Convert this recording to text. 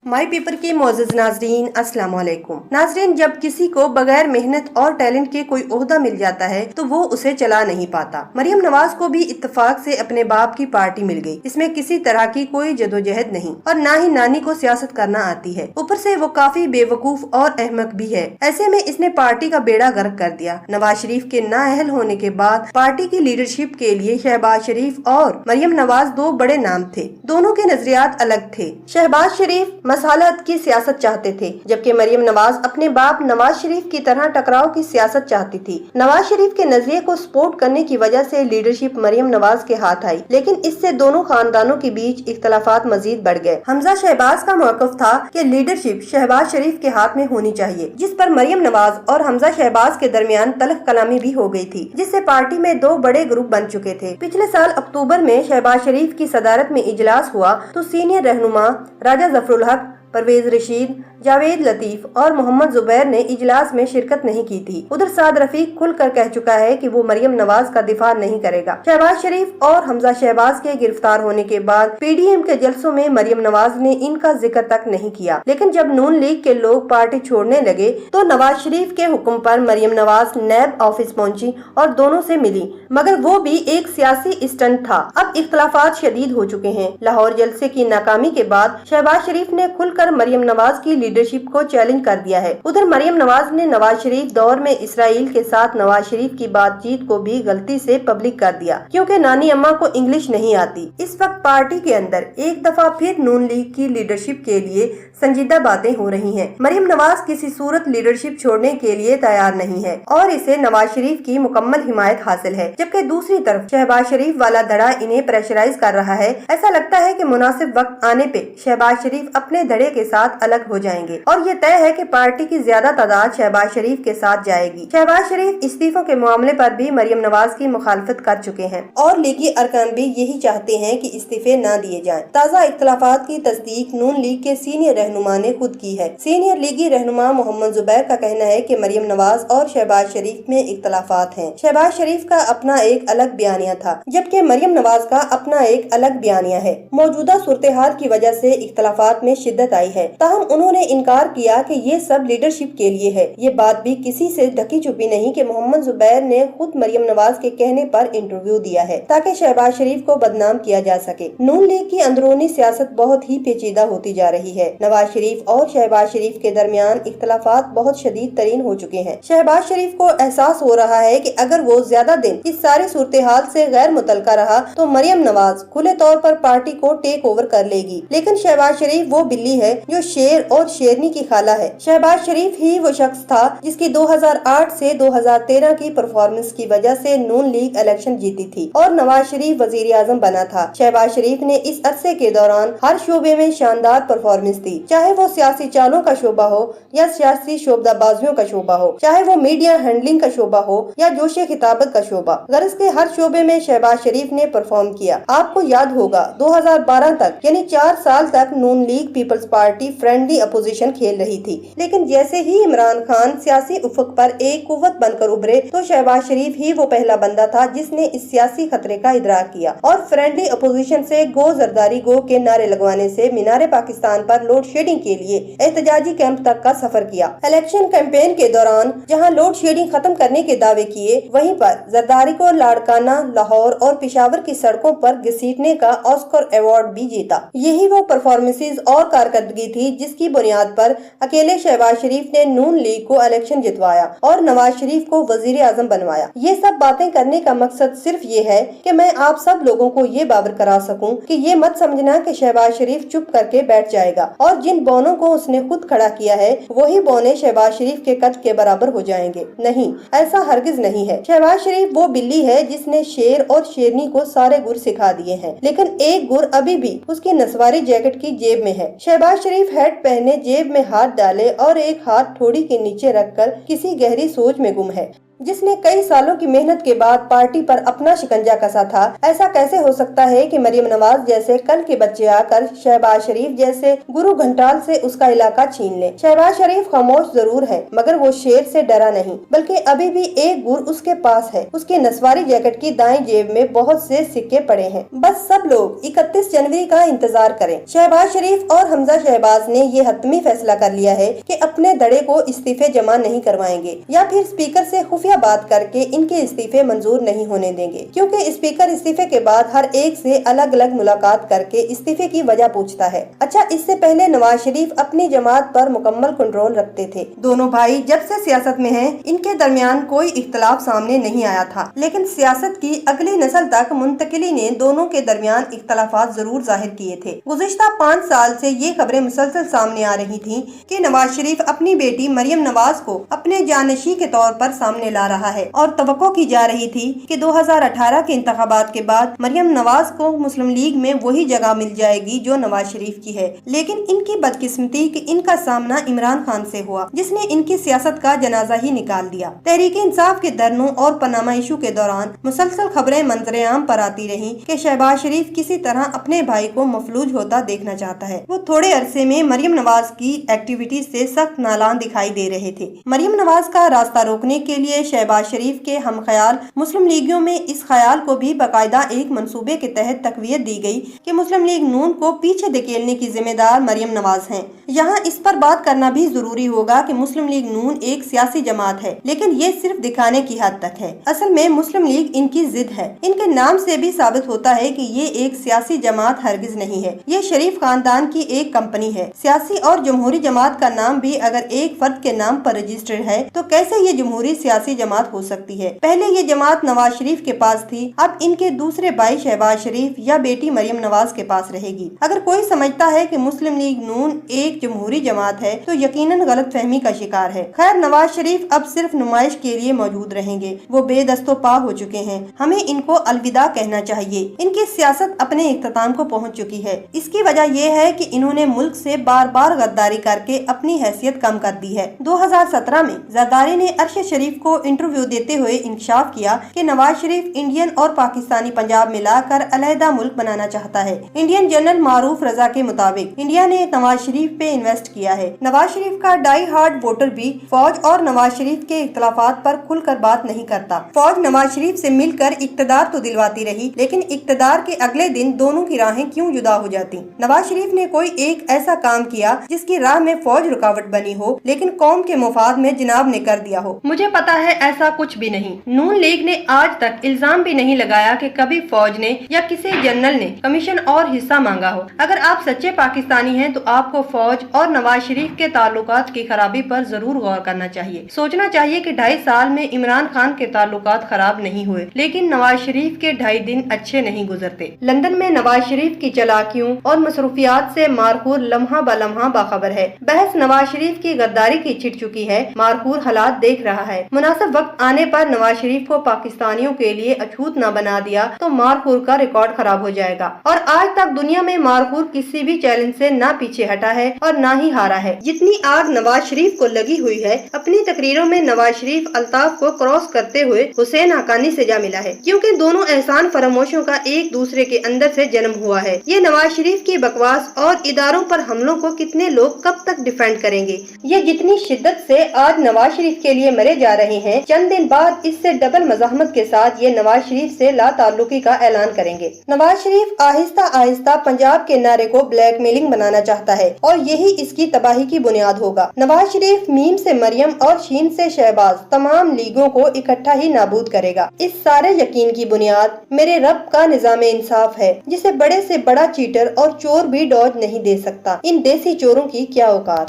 माई paper के मोअज़्ज़ज़ नाज़रीन, अस्सलाम वालेकुम। नाज़रीन, जब किसी को बगैर मेहनत और टैलेंट के कोई ओहदा मिल जाता है तो वो उसे चला नहीं पाता। मरियम नवाज को भी इत्तेफाक से अपने बाप की पार्टी मिल गई। इसमें किसी तरह की कोई जदोजहद नहीं और ना ही नानी को सियासत करना आती है। ऊपर से वो काफी बेवकूफ और अहमक भी है। ऐसे में इसने पार्टी का बेड़ा गर्क कर दिया। नवाज शरीफ के नाअहल होने के बाद पार्टी की लीडरशिप के लिए शहबाज शरीफ और मरियम नवाज दो बड़े नाम थे। दोनों के नजरियात अलग थे। शहबाज शरीफ मसालत की सियासत चाहते थे, जबकि मरियम नवाज अपने बाप नवाज शरीफ की तरह टकराव की सियासत चाहती थी। नवाज शरीफ के नजरिए को सपोर्ट करने की वजह से लीडरशिप मरियम नवाज के हाथ आई, लेकिन इससे दोनों खानदानों के बीच इख्तलाफात मजीद बढ़ गए। हमजा शहबाज का मौक़िफ़ था कि लीडरशिप शहबाज शरीफ के हाथ में होनी चाहिए, जिस पर मरियम नवाज और हमजा शहबाज के दरमियान तलख कलामी भी हो गई थी, जिससे पार्टी में दो बड़े ग्रुप बन चुके थे। पिछले साल अक्टूबर में शहबाज शरीफ की सदारत में इजलास हुआ तो सीनियर रहनुमा राजा जफरुल हक, परवेज रशीद, जावेद लतीफ और मोहम्मद जुबैर ने इजलास में शिरकत नहीं की थी। उधर साद रफीक खुलकर कह चुका है कि वो मरियम नवाज का दिफा नहीं करेगा। शहबाज शरीफ और हमजा शहबाज के गिरफ्तार होने के बाद पीडीएम के जलसों में मरियम नवाज ने इनका जिक्र तक नहीं किया, लेकिन जब नून लीग के लोग पार्टी छोड़ने लगे तो नवाज शरीफ के हुक्म पर मरियम नवाज नैब ऑफिस पहुंची और दोनों से मिली, मगर वो भी एक सियासी स्टंट था। अब इख्तलाफात शदीद हो चुके हैं। लाहौर जलसे की नाकामी के बाद शहबाज शरीफ ने खुलकर मरियम नवाज की लीडरशिप को चैलेंज कर दिया है। उधर मरियम नवाज ने नवाज शरीफ दौर में इसराइल के साथ नवाज शरीफ की बातचीत को भी गलती से पब्लिक कर दिया, क्योंकि नानी अम्मा को इंग्लिश नहीं आती। इस वक्त पार्टी के अंदर एक दफा फिर नून लीग की लीडरशिप के लिए संजीदा बातें हो रही हैं। मरियम नवाज किसी सूरत लीडरशिप छोड़ने के लिए तैयार नहीं है और इसे नवाज शरीफ की मुकम्मल हिमायत हासिल है, जबकि दूसरी तरफ शहबाज शरीफ वाला धड़ा इन्हें प्रेशराइज कर रहा है। ऐसा लगता है कि मुनासिब वक्त आने पे शहबाज शरीफ अपने धड़े के साथ अलग हो जाएंगे और ये तय है कि पार्टी की ज्यादा तादाद शहबाज शरीफ के साथ जाएगी। शहबाज शरीफ इस्तीफों के मामले पर भी मरियम नवाज की मुखालफत कर चुके हैं और लीगी अरकान भी यही चाहते हैं कि इस्तीफे न दिए जाएं। ताज़ा इख्तलाफात की तस्दीक नून लीग के सीनियर रहनुमा ने खुद की है। सीनियर लीगी रहनुमा मोहम्मद जुबैर का कहना है कि मरियम नवाज और शहबाज शरीफ में इख्तलाफात हैं। शहबाज शरीफ का अपना एक अलग बयानिया था, जबकि मरियम नवाज का अपना एक अलग बयानिया है। मौजूदा सूरत हाल की वजह से इख्तलाफात में शिद्दत आई है, ताहम उन्होंने इनकार किया कि ये सब लीडरशिप के लिए है। ये बात भी किसी से ढकी छुपी नहीं कि मोहम्मद जुबैर ने खुद मरियम नवाज के कहने पर इंटरव्यू दिया है ताकि शहबाज शरीफ को बदनाम किया जा सके। नून लीग की अंदरूनी सियासत बहुत ही पेचीदा होती जा रही है। नवाज शरीफ और शहबाज शरीफ के दरमियान इख्तलाफात बहुत शदीद तरीन हो चुके हैं। शहबाज शरीफ को एहसास हो रहा है कि अगर वो ज्यादा दिन इस सारी सूरत हाल से गैर मुतलका रहा तो मरियम नवाज खुले तौर पर पार्टी को टेक ओवर कर लेगी। लेकिन शहबाज शरीफ वो बिल्ली है जो शेर और शेरनी की खाला है। शहबाज शरीफ ही वो शख्स था जिसकी 2008 से 2013 की परफॉर्मेंस की वजह से नून लीग इलेक्शन जीती थी और नवाज शरीफ वजीर आजम बना था। शहबाज शरीफ ने इस अरसे के दौरान हर शोबे में शानदार परफॉर्मेंस दी, चाहे वो सियासी चालों का शोबा हो या सियासी शोबदाबाजियों का शोबा हो, चाहे वो मीडिया हैंडलिंग का शोबा हो या जोशे खिताबत का शोबा। गर्ज के हर शोबे में शहबाज शरीफ ने परफॉर्म किया। आपको याद होगा 2012 तक यानी 4 साल तक नून league people's party friendly opposition खेल रही थी, लेकिन जैसे ही इमरान खान सियासी उफक पर एक कुव्वत बनकर उभरे तो शहबाज शरीफ ही वो पहला बंदा था जिसने इस सियासी खतरे का इदराक किया और फ्रेंडली अपोजिशन से गो जरदारी गो के नारे लगवाने से मीनारे पाकिस्तान पर लोड शेडिंग के लिए एहतजाजी कैंप तक का सफर किया। इलेक्शन कैंपेन के दौरान जहां लोड शेडिंग खत्म करने के दावे किए, वहीं पर जरदारी को लाड़काना, लाहौर और पेशावर की सड़कों पर घसीटने का ऑस्कर अवार्ड भी जीता। यही वो परफॉर्मेंसेज और कारकर्दगी थी जिसकी बुनियाद पर अकेले शहबाज शरीफ ने नून लीग को इलेक्शन जितवाया और नवाज शरीफ को वजीर आजम बनवाया। ये सब बातें करने का मकसद सिर्फ ये है कि मैं आप सब लोगों को ये बावर करा सकूं कि ये मत समझना कि शहबाज शरीफ चुप करके बैठ जाएगा और जिन बौनों को उसने खुद खड़ा किया है वही बौने शहबाज शरीफ के कद के बराबर हो जाएंगे। नहीं, ऐसा हरगिज नहीं है। शहबाज शरीफ वो बिल्ली है जिसने शेर और शेरनी को सारे गुर सिखा दिए हैं, लेकिन एक गुर अभी भी उसकी नसवारी जैकेट की जेब में है। शहबाज शरीफ हैट पहने जेब में हाथ डाले और एक हाथ ठोड़ी के नीचे रखकर किसी गहरी सोच में गुम है। जिसने कई सालों की मेहनत के बाद पार्टी पर अपना शिकंजा कसा था। ऐसा कैसे हो सकता है कि मरियम नवाज जैसे कल के बच्चे आकर शहबाज शरीफ जैसे गुरु घंटाल से उसका इलाका छीन ले। शहबाज शरीफ खामोश जरूर है, मगर वो शेर से डरा नहीं, बल्कि अभी भी एक गुर उसके पास है। उसकी नस्वारी जैकेट की दाईं जेब में बहुत से सिक्के पड़े हैं। बस सब लोग 31 जनवरी का इंतजार करें। शहबाज शरीफ और हमजा शहबाज ने ये हतमी फैसला कर लिया है कि अपने दड़े को इस्तीफे जमा नहीं करवाएंगे या फिर स्पीकर से खुफिया बात करके इनके इस्तीफे मंजूर नहीं होने देंगे, क्योंकि स्पीकर इस्तीफे के बाद हर एक से अलग अलग मुलाकात करके इस्तीफे की वजह पूछता है। अच्छा, इससे पहले नवाज शरीफ अपनी जमात पर मुकम्मल कंट्रोल रखते थे। दोनों भाई जब से सियासत में हैं, इनके दरमियान कोई इख्तलाफ सामने नहीं आया था, लेकिन सियासत की अगली नस्ल तक मुंतकिली ने दोनों के दरमियान इख्तलाफात जरूर जाहिर किए थे। गुज़िश्ता 5 साल से ये खबरें मुसलसल सामने आ रही थी कि नवाज शरीफ अपनी बेटी मरियम नवाज को अपने जानशी के तौर पर सामने ला रहा है और तवक्को की जा रही थी कि 2018 के इंतखाबात के बाद मरियम नवाज को मुस्लिम लीग में वही जगह मिल जाएगी जो नवाज शरीफ की है। लेकिन इनकी बदकिस्मती कि इनका सामना इमरान खान से हुआ, जिसने इनकी सियासत का जनाजा ही निकाल दिया। तहरीक इंसाफ के धरनों और पनामा इशू के दौरान मुसलसल खबरें मंजरे आम पर आती रही कि शहबाज शरीफ किसी तरह अपने भाई को मफलूज होता देखना चाहता है। वो थोड़े अरसे में मरियम नवाज की एक्टिविटी से सख्त नालान दिखाई दे रहे थे। मरियम नवाज का रास्ता रोकने के लिए शहबाज शरीफ के हम ख्याल मुस्लिम लीगियों में इस ख्याल को भी बाकायदा एक मंसूबे के तहत तकवीयत दी गई कि मुस्लिम लीग नून को पीछे धकेलने की जिम्मेदार मरियम नवाज हैं। यहाँ इस पर बात करना भी जरूरी होगा कि मुस्लिम लीग नून एक सियासी जमात है, लेकिन ये सिर्फ दिखाने की हद तक है। असल में मुस्लिम लीग इनकी जिद है। इनके नाम से भी साबित होता है कि ये एक सियासी जमात हरगिज नहीं है। ये शरीफ खानदान की एक कंपनी है। सियासी और जमहूरी जमात का नाम भी अगर एक फर्द के नाम पर रजिस्टर्ड है तो कैसे ये जमहूरी सियासी जमात हो सकती है। पहले ये जमात नवाज शरीफ के पास थी, अब इनके दूसरे भाई शहबाज शरीफ या बेटी मरियम नवाज के पास रहेगी। अगर कोई समझता है कि मुस्लिम लीग नून एक जमहूरी जमात है तो यकीनन गलत फहमी का शिकार है। खैर, नवाज शरीफ अब सिर्फ नुमाइश के लिए मौजूद रहेंगे। वो बेदस्तो पा हो चुके हैं। हमें इनको अलविदा कहना चाहिए। इनकी सियासत अपने इख्तिताम को पहुंच चुकी है। इसकी वजह यह है कि इन्होंने मुल्क से बार बार गद्दारी करके अपनी हैसियत कम कर दी है। 2017 में जरदारी ने अरशद शरीफ को इंटरव्यू देते हुए इंकशाफ किया कि नवाज शरीफ इंडियन और पाकिस्तानी पंजाब मिलाकर अलहदा मुल्क बनाना चाहता है। इंडियन जनरल मारूफ रजा के मुताबिक इंडिया ने नवाज शरीफ पे इन्वेस्ट किया है। नवाज शरीफ का डाई हार्ड वोटर भी फौज और नवाज शरीफ के इख्तलाफात पर खुलकर बात नहीं करता। फौज नवाज शरीफ से मिलकर इक्तदार तो दिलवाती रही, लेकिन इक्तदार के अगले दिन दोनों की राहें क्यों जुदा हो जाती। नवाज शरीफ ने कोई एक ऐसा काम किया जिसकी राह में फौज रुकावट बनी हो, लेकिन कौम के मुफाद में जनाब ने कर दिया हो। मुझे पता है ऐसा कुछ भी नहीं। नून लीग ने आज तक इल्जाम भी नहीं लगाया कि कभी फौज ने या किसी जनरल ने कमीशन और हिस्सा मांगा हो। अगर आप सच्चे पाकिस्तानी हैं तो आपको फौज और नवाज शरीफ के ताल्लुकात की खराबी पर जरूर गौर करना चाहिए। सोचना चाहिए कि 2.5 साल में इमरान खान के ताल्लुकात खराब नहीं हुए, लेकिन नवाज शरीफ के 2.5 दिन अच्छे नहीं गुजरते। लंदन में नवाज शरीफ की चालाकियों और मसरूफियात से मारहूर लम्हा ब लम्हा बाखबर है। बहस नवाज शरीफ की गद्दारी की छिड़ चुकी है। मारहूर हालात देख रहा है। मुनासिब वक्त आने पर नवाज शरीफ को पाकिस्तानियों के लिए अछूत न बना दिया तो मारहूर का रिकॉर्ड खराब हो जाएगा। और आज तक दुनिया में मारहूर किसी भी चैलेंज से न पीछे हटा है और न ही हारा है। जितनी आग नवाज शरीफ को लगी हुई है, अपनी तकरीरों में नवाज शरीफ अल्ताफ को क्रॉस करते हुए हुसैन हक्कानी से जा मिला है, क्योंकि दोनों एहसान फरामोशों का एक दूसरे के अंदर से जन्म हुआ है। ये नवाज शरीफ की बकवास और इदारों पर हमलों को कितने लोग कब तक डिफेंड करेंगे। ये जितनी शिद्दत से आज नवाज शरीफ के लिए मरे जा रहे हैं, चंद दिन बाद इससे डबल मज़ाहमत के साथ ये नवाज शरीफ से ला ताल्लुकी का ऐलान करेंगे। नवाज शरीफ आहिस्ता आहिस्ता पंजाब के नारे को ब्लैकमेलिंग बनाना चाहता है और यही इसकी तबाही की बुनियाद होगा। नवाज शरीफ मीम से मरियम और शीन से शहबाज तमाम लीगों को इकट्ठा ही नाबूद करेगा। इस सारे यकीन की बुनियाद मेरे रब का निज़ाम इंसाफ है, जिसे बड़े से बड़ा चीटर और चोर भी डॉज नहीं दे सकता। इन देसी चोरों की क्या औकात।